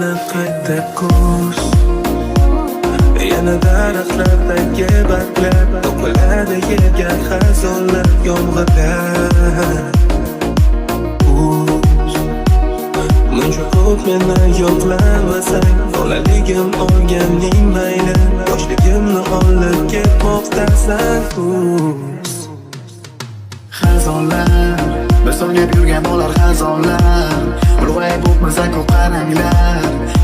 yana qayta kuz. Yana daraxtlardagi barglar to'kiladi yerga xazonlar, yomg'irlar. Muncha ko'p meni yo'qlamasang, bolaligim olganing mayli, yoshligimni olib ketmoqdasan. Xazonlar, bir so'nib yurgan bo'lar xazonlar. Ulg'ayib o'tmasa-ku qaranglar,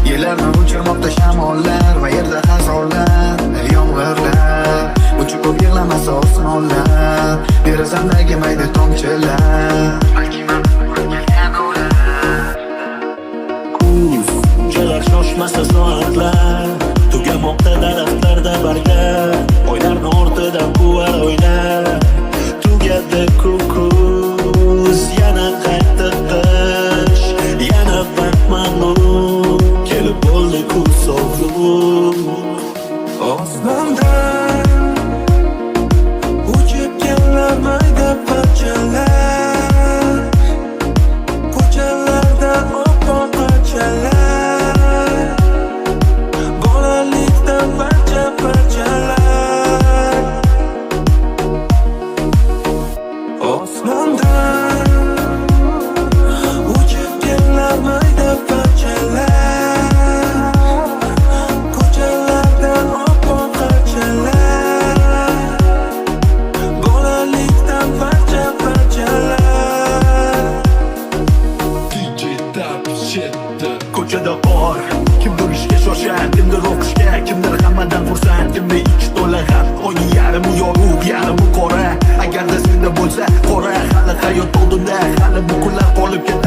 yerlarni o'chirmoqda shamollar va yerda xazonlar, yomg'irlar. Buncha ko'p yig'lamasa osmonlar, derazamdagi mayda tomchilar. Balki men kelgan o'lar. Unchalar shoshmasa soatlar, tugamoqda daraxtlarda barglar. Oylarni ortidan quvar oylar, tugadi kuz. Yana qayta qish, yana batmanlu, kelib bo'ldi kuz sovuq. Osmondan uchib kelar mayda parchalar, ko'chalarda oppoq parchalar, bolalikdan parchalar. Osmondan uchib kelar mayda parchalar, ko'chalarda oppoq parchalar, bolalikdan parchalar. Ko'chada bor, kimdir ishga shoshar, kimdir o'qishga, kimdir hammadan xursand, kimdir ichi to'la g'am. Oyning yarimi yorug', yarimi qora. Agarda senda bo'lsa qora, hali hayot oldinda, hali bu kunlar qolib ketdi.